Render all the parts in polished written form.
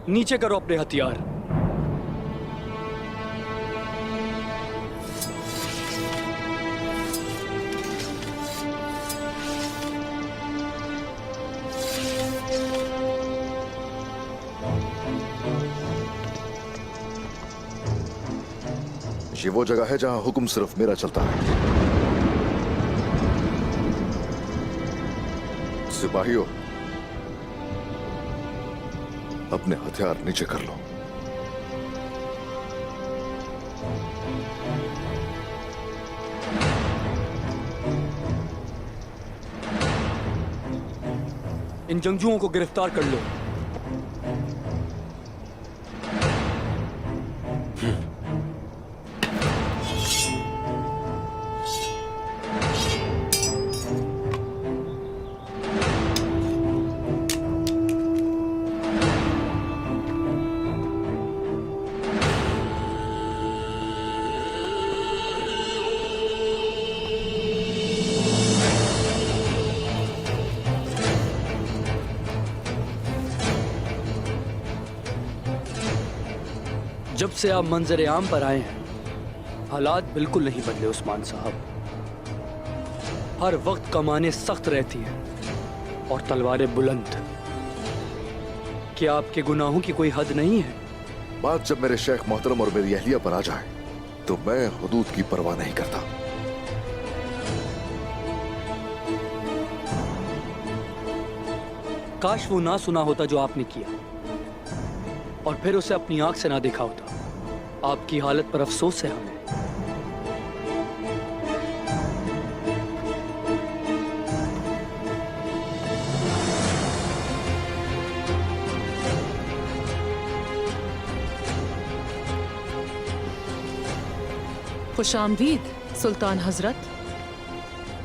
नीचे करो अपने हथियार। ये वो जगह है जहां हुक्म सिर्फ मेरा चलता है। सिपाहियों, अपने हथियार नीचे कर लो। इन जंगजुओं को गिरफ्तार कर लो। जब से आप मंजर आम पर आए हैं, हालात बिल्कुल नहीं बदले उस्मान साहब। हर वक्त कमानें सख्त रहती हैं और तलवारें बुलंद। क्या आपके गुनाहों की कोई हद नहीं है? बात जब मेरे शेख मोहतरम और मेरी अहलिया पर आ जाए तो मैं हुदूद की परवाह नहीं करता। काश वो ना सुना होता जो आपने किया और फिर उसे अपनी आंख से ना देखा होता। आपकी हालत पर अफसोस है हमें। खुशामदीद सुल्तान हजरत।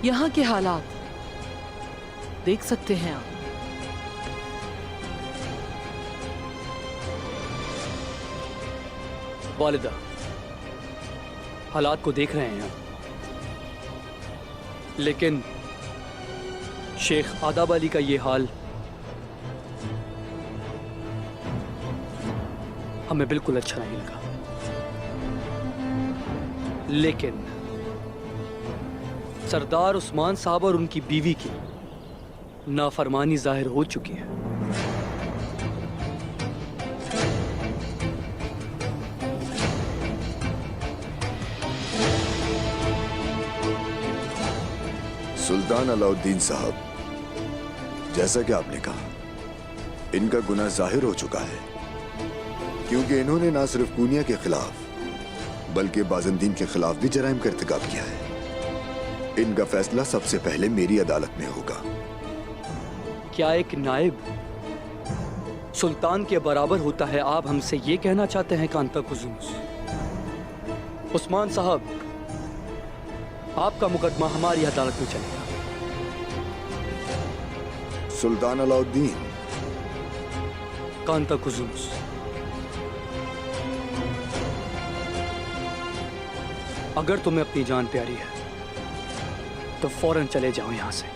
यहाँ के हालात देख सकते हैं आप। वालिदा, हालात को देख रहे हैं आप, लेकिन शेख आदाब अली का ये हाल हमें बिल्कुल अच्छा नहीं लगा। लेकिन सरदार उस्मान साहब और उनकी बीवी की नाफरमानी जाहिर हो चुकी है। सुल्तान अलाउद्दीन साहब, जैसा कि आपने कहा, इनका गुनाह जाहिर हो चुका है, क्योंकि इन्होंने ना सिर्फ पूनिया के खिलाफ बल्कि बाज़ंतीन के खिलाफ भी जराइम का इर्तिकाब किया है। इनका फैसला सबसे पहले मेरी अदालत में होगा। क्या एक नायब सुल्तान के बराबर होता है? आप हमसे ये कहना चाहते हैं कांता कुजुनुस? उस्मान साहब, आपका मुकदमा हमारी अदालत में चलेगा। सुल्तान अलाउद्दीन, कांता कुजुनुस, अगर तुम्हें अपनी जान प्यारी है तो फौरन चले जाओ यहां से।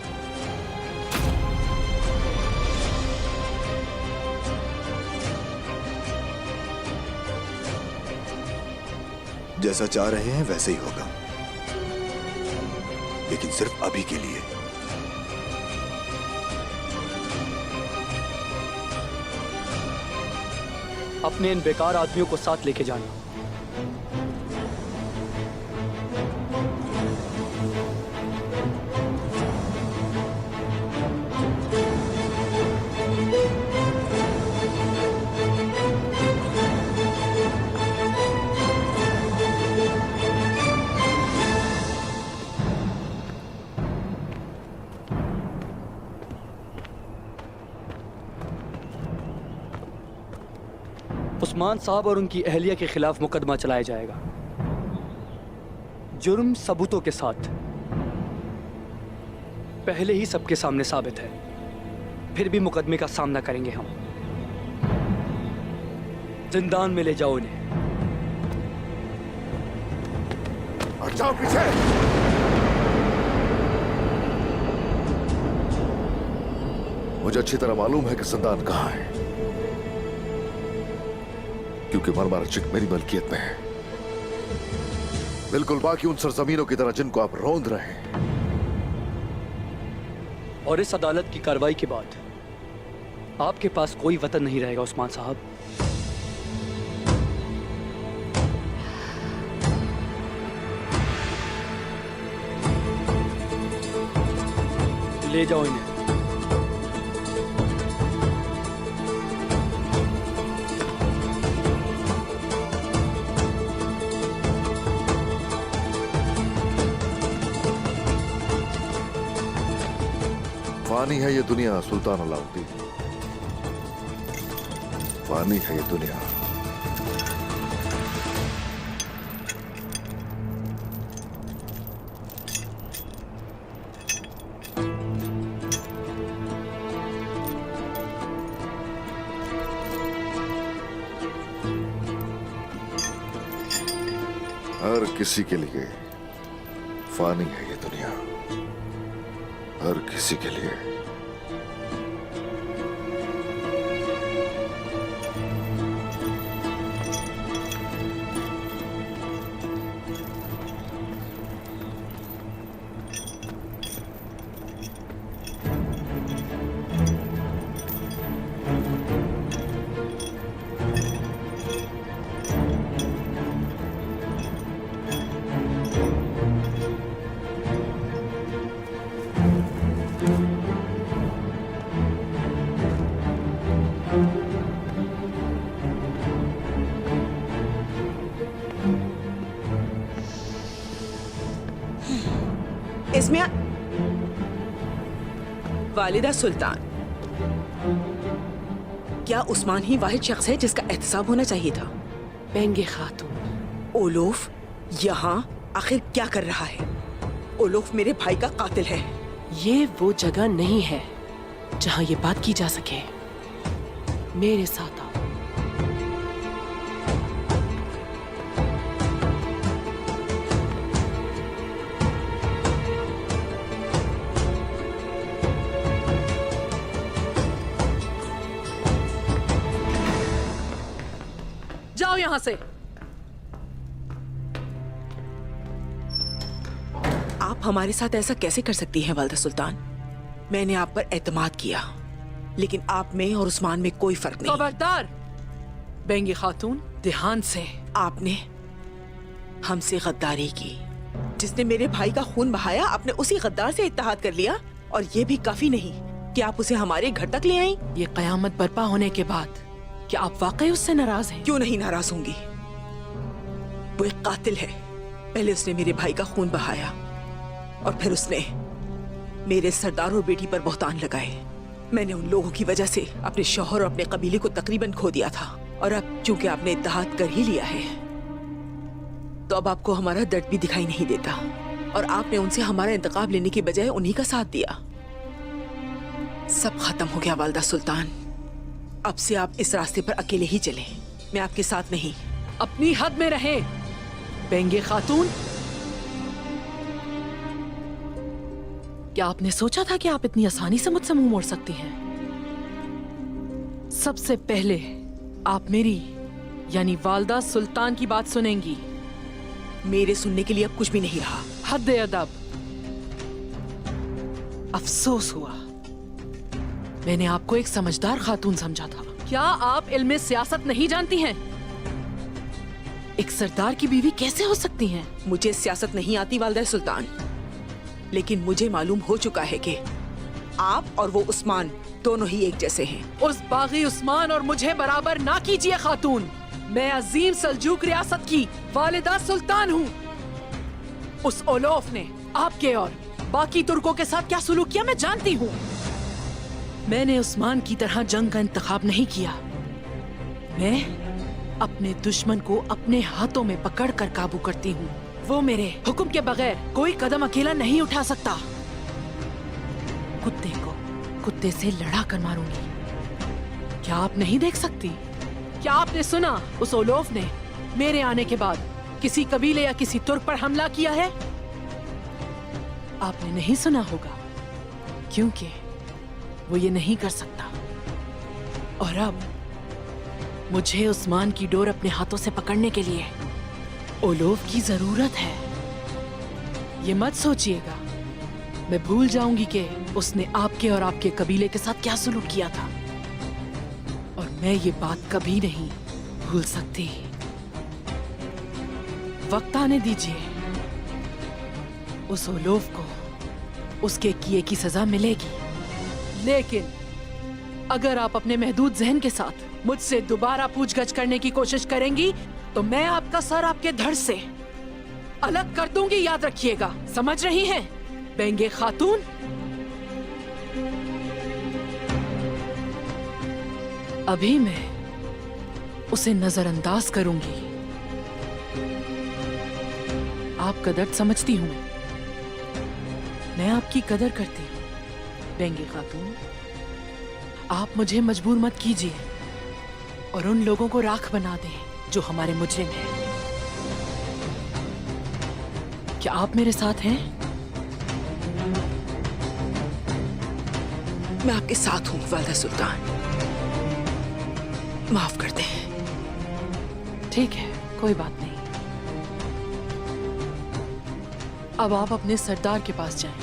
जैसा चाह रहे हैं वैसे ही होगा, लेकिन सिर्फ अभी के लिए। अपने इन बेकार आदमियों को साथ लेके जाना। उस्मान साहब और उनकी अहलिया के खिलाफ मुकदमा चलाया जाएगा, जुर्म सबूतों के साथ। पहले ही सबके सामने साबित है, फिर भी मुकदमे का सामना करेंगे हम। जिंदान में ले जाओ इन्हें। जाओ पीछे। मुझे अच्छी तरह मालूम है कि जिंदान कहां है। क्योंकि मरमरचिक मेरी मलकियत में है, बिल्कुल बाकी उन सरजमीनों की तरह जिनको आप रौंद रहे हैं। और इस अदालत की कार्रवाई के बाद आपके पास कोई वतन नहीं रहेगा उस्मान साहब। ले जाओ इन्हें। फानी है ये दुनिया सुल्तान अलाउद्दीन, फानी है ये दुनिया। हर किसी के लिए फानी है ये दुनिया, हर किसी के लिए। इसमें वालिदा सुल्तान, क्या उस्मान ही वाहिद शख्स है जिसका एहतसाब होना चाहिए था? बेंगे खातून, ओलोफ यहाँ आखिर क्या कर रहा है? ओलोफ मेरे भाई का कातिल है। ये वो जगह नहीं है जहां ये बात की जा सके। मेरे साथ आओ। जाओ यहां से। आप हमारे साथ ऐसा कैसे कर सकती हैं वालिदा सुल्तान? मैंने आप पर एतमाद किया, लेकिन आप में और उस्मान में कोई फर्क नहीं। खबरदार बेंगे खातून, ध्यान से। आपने हमसे गद्दारी की। जिसने मेरे भाई का खून बहाया, आपने उसी गद्दार से इत्तेहाद कर लिया। और ये भी काफी नहीं कि आप उसे हमारे घर तक ले आई। ये कयामत बर्पा होने के बाद क्या आप वाकई उससे नाराज हैं? क्यों नहीं नाराज होंगी? वो एक कातिल है। पहले उसने मेरे भाई का खून बहाया और फिर उसने मेरे सरदार और बेटी पर बहतान लगाए। मैंने उन लोगों की वजह से अपने शौहर और अपने कबीले को तकरीबन खो दिया था। और अब चूंकि आपने इत्तेहाद कर ही लिया है, तो अब आपको हमारा दर्द भी दिखाई नहीं देता। और आपने उनसे हमारा इंतकाम लेने की बजाय उन्हीं का साथ दिया। सब खत्म हो गया वालिदा सुल्तान। अब से आप इस रास्ते पर अकेले ही चलें, मैं आपके साथ नहीं। अपनी हद में रहें बेंगे खातून। क्या आपने सोचा था कि आप इतनी आसानी से मुझसे मुंह मोड़ सकती हैं? सबसे पहले आप मेरी यानी वालिदा सुल्तान की बात सुनेंगी। मेरे सुनने के लिए अब कुछ भी नहीं रहा। हद अदब। अफसोस हुआ, मैंने आपको एक समझदार खातून समझा था। क्या आप इल्मे सियासत नहीं जानती हैं? एक सरदार की बीवी कैसे हो सकती हैं? मुझे सियासत नहीं आती वालिदा सुल्तान, लेकिन मुझे मालूम हो चुका है कि आप और वो उस्मान दोनों ही एक जैसे हैं। उस बागी उस्मान और मुझे बराबर ना कीजिए खातून। मैं अजीम सल्जूक रियासत की वालिदा सुल्तान हूँ। उस ओलोफ ने आपके और बाकी तुर्कों के साथ क्या सुलूक किया मैं जानती हूँ। मैंने उस्मान की तरह जंग का इंतखाब नहीं किया। मैं अपने दुश्मन को अपने हाथों में पकड़कर काबू करती हूँ। वो मेरे हुक्म के बगैर कोई कदम अकेला नहीं उठा सकता। कुत्ते को कुत्ते से लड़ा कर मारूंगी। क्या आप नहीं देख सकती? क्या आपने सुना उस ओलोफ ने मेरे आने के बाद किसी कबीले या किसी तुर्क पर हमला किया है? आपने नहीं सुना होगा, क्योंकि वो ये नहीं कर सकता। और अब मुझे उस्मान की डोर अपने हाथों से पकड़ने के लिए ओलोफ की जरूरत है। ये मत सोचिएगा मैं भूल जाऊंगी कि उसने आपके और आपके कबीले के साथ क्या सुलूक किया था, और मैं ये बात कभी नहीं भूल सकती। वक्त आने दीजिए, उस ओलोफ को उसके किए की सजा मिलेगी। लेकिन अगर आप अपने महदूद जहन के साथ मुझसे दोबारा पूछगछ करने की कोशिश करेंगी तो मैं आपका सर आपके धड़ से अलग कर दूंगी, याद रखिएगा। समझ रही हैं बेंगे खातून? अभी मैं उसे नजरअंदाज करूंगी। आपका दर्द समझती हूं मैं आपकी कदर करती हूं बेंगे खातून। आप मुझे मजबूर मत कीजिए और उन लोगों को राख बना दें जो हमारे मुजरिम हैं। क्या आप मेरे साथ हैं? मैं आपके साथ हूँ वालिदा सुल्तान, माफ कर दें। ठीक है, कोई बात नहीं। अब आप अपने सरदार के पास जाएं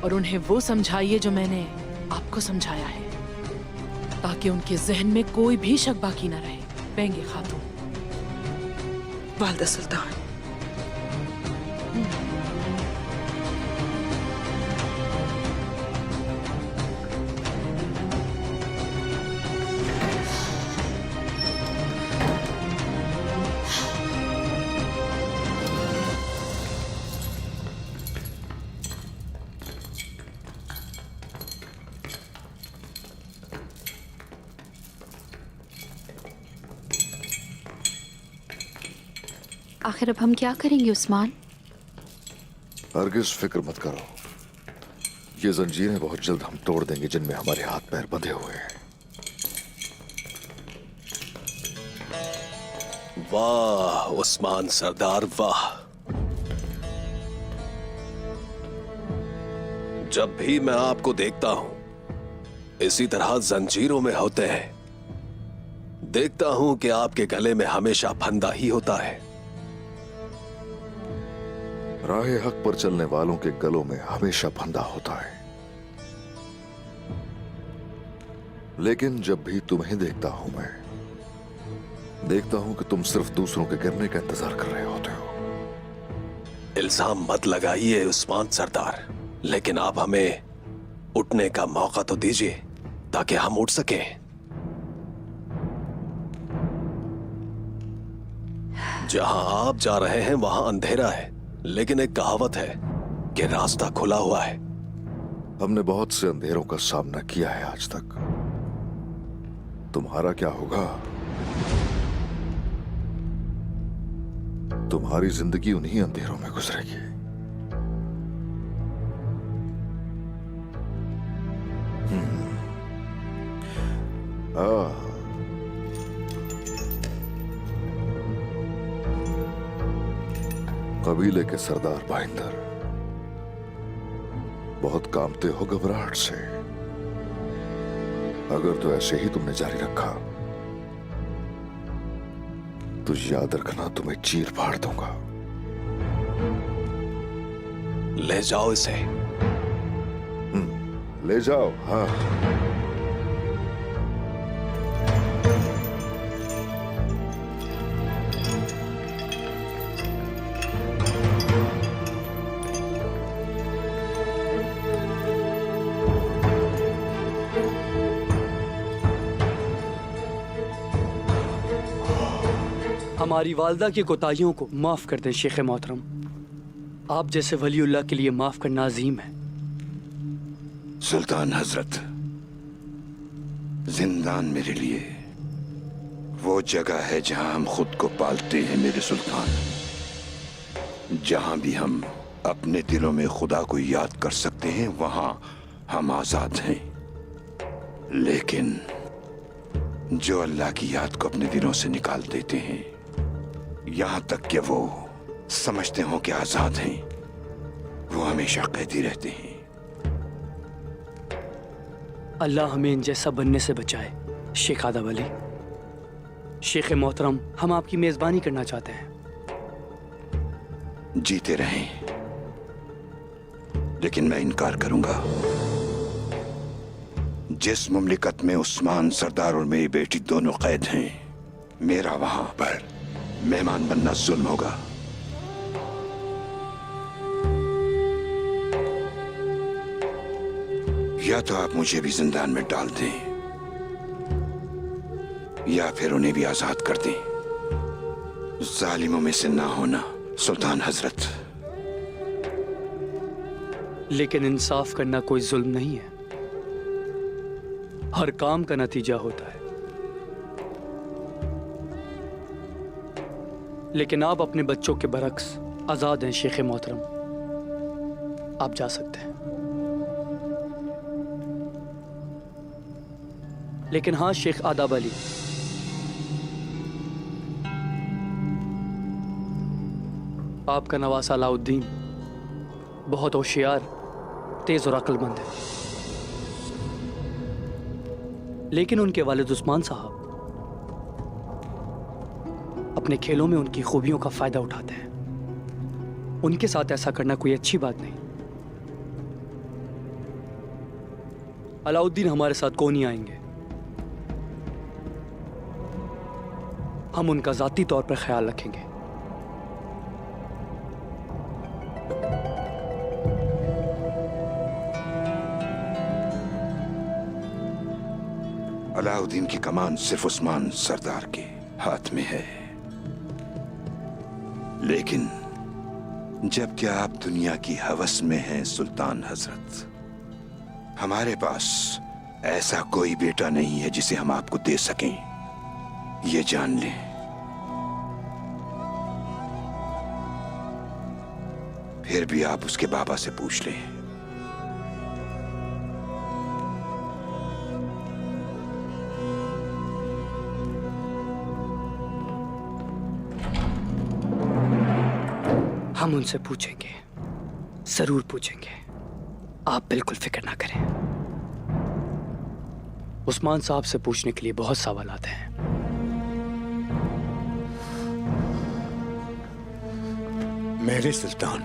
और उन्हें वो समझाइए जो मैंने आपको समझाया है, ताकि उनके जहन में कोई भी शक बाकी न रहे। बेंगे खातून। वालिदा सुल्तान। आखिर अब हम क्या करेंगे उस्मान? हरगिज फिक्र मत करो, ये जंजीरें बहुत जल्द हम तोड़ देंगे जिनमें हमारे हाथ पैर बंधे हुए हैं। वाह उस्मान सरदार, वाह। जब भी मैं आपको देखता हूं इसी तरह जंजीरों में होते हैं। देखता हूं कि आपके गले में हमेशा फंदा ही होता है। राहे हक पर चलने वालों के गलों में हमेशा फंदा होता है, लेकिन जब भी तुम्हें देखता हूं मैं देखता हूं कि तुम सिर्फ दूसरों के गिरने का इंतजार कर रहे होते हो। इल्जाम मत लगाइए उस्मान सरदार, लेकिन आप हमें उठने का मौका तो दीजिए ताकि हम उठ सकें। जहां आप जा रहे हैं वहां अंधेरा है, लेकिन एक कहावत है कि रास्ता खुला हुआ है। हमने बहुत से अंधेरों का सामना किया है आज तक। तुम्हारा क्या होगा? तुम्हारी जिंदगी उन्हीं अंधेरों में गुजरेगी। कबीले के सरदार भाईंदर, बहुत कांपते हो घबराहट से। अगर तो ऐसे ही तुमने जारी रखा तो याद रखना तुम्हें चीर फाड़ दूंगा। ले जाओ इसे। ले जाओ। हाँ, हमारी वालदा की कोताहियों को माफ कर दें शेख मोहतरम। आप जैसे वलीउल्लाह के लिए माफ करना अजीम है। सुल्तान हजरत, जिंदान मेरे लिए वो जगह है जहां हम खुद को पालते हैं मेरे सुल्तान। जहां भी हम अपने दिलों में खुदा को याद कर सकते हैं वहां हम आजाद हैं। लेकिन जो अल्लाह की याद को अपने दिलों से निकाल देते हैं, यहां तक कि वो समझते हो कि आजाद हैं, वो हमेशा कैदी रहते हैं। अल्लाह हमें इन जैसा बनने से बचाए शेख आदब अली, शेख मोहतरम, हम आपकी मेजबानी करना चाहते हैं। जीते रहें, लेकिन मैं इनकार करूंगा। जिस मुमलिकत में उस्मान सरदार और मेरी बेटी दोनों कैद हैं, मेरा वहां पर मेहमान बनना जुल्म होगा। या तो आप मुझे भी जिंदान में डाल दें, या फिर उन्हें भी आजाद कर दें। जालिमों में से ना होना सुल्तान हजरत। लेकिन इंसाफ करना कोई जुल्म नहीं है, हर काम का नतीजा होता है। लेकिन आप अपने बच्चों के बरक्स आजाद हैं शेख मोहतरम, आप जा सकते हैं। लेकिन हाँ शेख आदब अली, आपका नवासा अलाउद्दीन बहुत होशियार, तेज और अक्लमंद है, लेकिन उनके वालिद उस्मान साहब अपने खेलों में उनकी खूबियों का फायदा उठाते हैं। उनके साथ ऐसा करना कोई अच्छी बात नहीं। अलाउद्दीन हमारे साथ क्यों नहीं आएंगे? हम उनका जाती तौर पर ख्याल रखेंगे। अलाउद्दीन की कमान सिर्फ उस्मान सरदार के हाथ में है, लेकिन जब क्या आप दुनिया की हवस में हैं सुल्तान हजरत? हमारे पास ऐसा कोई बेटा नहीं है जिसे हम आपको दे सकें, ये जान लें। फिर भी आप उसके बाबा से पूछ लें। हम उनसे पूछेंगे, जरूर पूछेंगे, आप बिल्कुल फिक्र ना करें। उस्मान साहब से पूछने के लिए बहुत सवाल आते हैं। मेरे सुल्तान,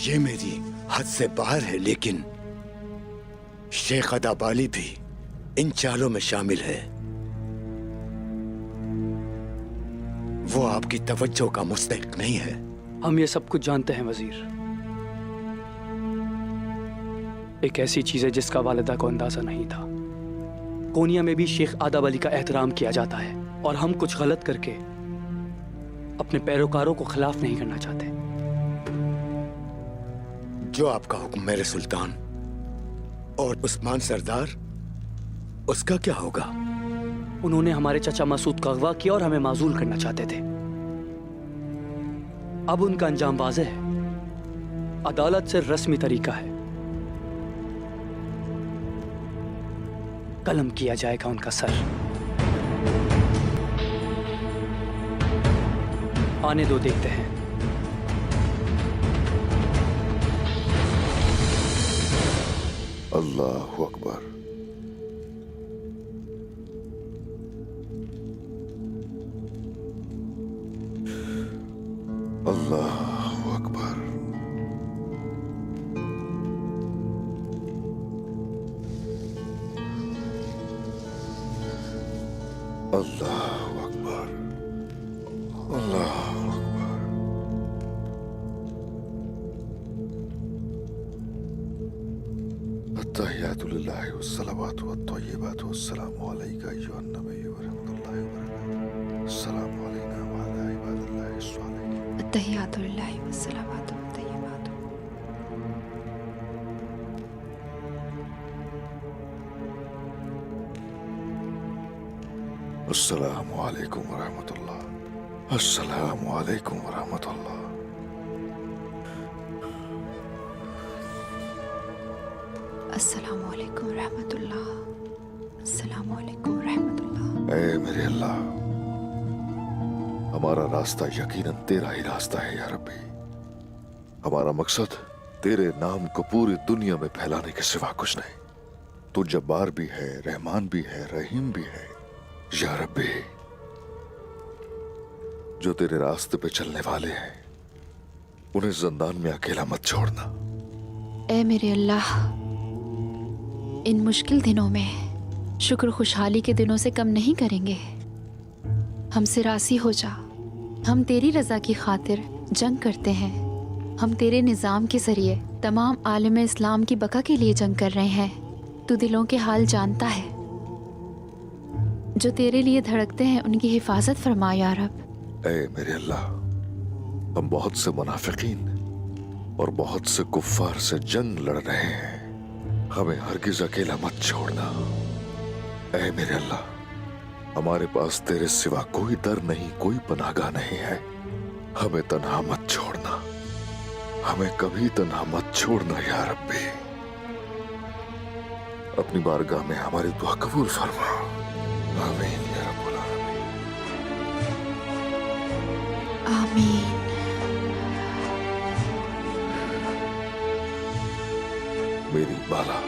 ये मेरी हद से बाहर है, लेकिन शेख आदब अली भी इन चालों में शामिल है। वो आपकी तवज्जो का मुस्तहिक नहीं है। हम ये सब कुछ जानते हैं वजीर। एक ऐसी चीज है जिसका वालिदा को अंदाजा नहीं था। कोनिया में भी शेख आदब अली का एहतराम किया जाता है, और हम कुछ गलत करके अपने पैरोकारों को खिलाफ नहीं करना चाहते। जो आपका हुक्म मेरे सुल्तान। और उस्मान सरदार, उसका क्या होगा? उन्होंने हमारे चाचा मसूद का अगवा किया और हमें माजूल करना चाहते थे। अब उनका अंजाम वाज़ेह है, अदालत से रस्मी तरीका है, कलम किया जाएगा उनका सर। आने दो, देखते हैं। अल्लाहु अकबर। अल्लाहु अकबर। अल्लाहु अकबर। अल्लाहु अकबर। अत्तहियातु लिल्लाहि वस्सलावातु वत्तय्यिबातु वस्सलामु अलैका अय्युहन नबिय्यु व रहमतुल्लाहि व बरकातुहू। अस्सलामु अलैना व अला इबादिल्लाहि स्सालिहीन। अत्तहियातु लिल्लाहि वस्सलावातु वत्तय्यिबातु। अस्सलामु अलैकुम व रहमतुल्लाह। अस्सलामु अलैकुम व रहमतुल्लाह। अस्सलामु अलैकुम रहमतुल्लाह। अस्सलामु अलैकुम रहमतुल्लाह। ऐ मेरे अल्लाह, हमारा रास्ता यकीनन तेरा ही रास्ता है या रब्बी। हमारा मकसद तेरे नाम को पूरी दुनिया में फैलाने के सिवा कुछ नहीं। तू जब्बार भी है, रहमान भी है, रहीम भी है। या रब्बी, जो तेरे रास्ते पे चलने वाले हैं उन्हें जिंदान में अकेला मत छोड़ना। ए मेरे अल्लाह, इन मुश्किल दिनों में शुक्र खुशहाली के दिनों से कम नहीं करेंगे। हमसे राजी हो जा। हम तेरी रजा की खातिर जंग करते हैं। हम तेरे निज़ाम के जरिए तमाम आलम इस्लाम की बका के लिए जंग कर रहे हैं। तू दिलों के हाल जानता है। जो तेरे लिए धड़कते हैं उनकी हिफाजत फरमा या रब। ऐ मेरे अल्लाह, हम बहुत से मुनाफिकीन और बहुत से कुफ्फार से जंग लड़ रहे हैं। हमें हरगिज अकेला मत छोड़ना। ऐ मेरे अल्लाह, हमारे पास तेरे सिवा कोई दर नहीं, कोई पनाहगाह नहीं है। हमें तन्हा मत छोड़ना, हमें कभी तन्हा मत छोड़ना या रब्बी। अपनी बारगाह में हमारी दुआ कबूल फरमा। आमीन या रब्बुल आमीन। आमीन। मेरी बाला,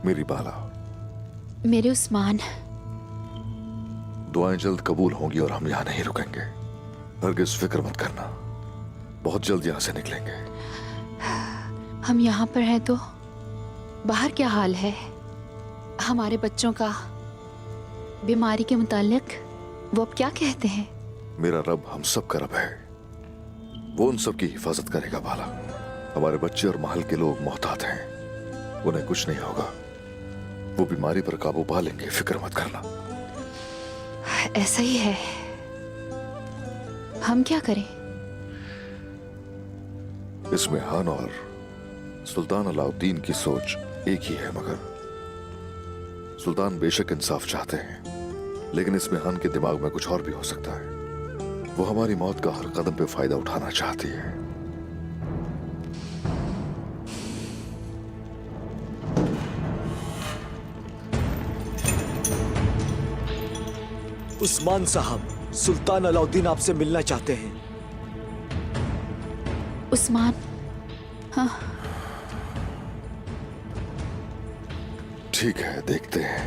मेरी बाला, मेरे उस्मान, दुआएं जल्द कबूल होंगी और हम यहां नहीं रुकेंगे। हरगिज फिक्र मत करना, बहुत जल्द यहां से निकलेंगे। हम यहाँ पर हैं तो बाहर क्या हाल है? हमारे बच्चों का बीमारी के मुतालिक वो अब क्या कहते हैं? मेरा रब हम सब का रब है, वो उन सब की हिफाजत करेगा बाला। हमारे बच्चे और महल के लोग मोहतात हैं, उन्हें कुछ नहीं होगा। वो बीमारी पर काबू पा लेंगे, फिक्र मत करना। ऐसा ही है। हम क्या करें? इसमें हान और सुल्तान अलाउद्दीन की सोच एक ही है, मगर सुल्तान बेशक इंसाफ चाहते हैं, लेकिन इसमें हान के दिमाग में कुछ और भी हो सकता है। वो हमारी मौत का हर कदम पे फायदा उठाना चाहती है। उस्मान साहब, सुल्तान अलाउद्दीन आपसे मिलना चाहते हैं। उस्मान? हाँ। ठीक है, देखते हैं।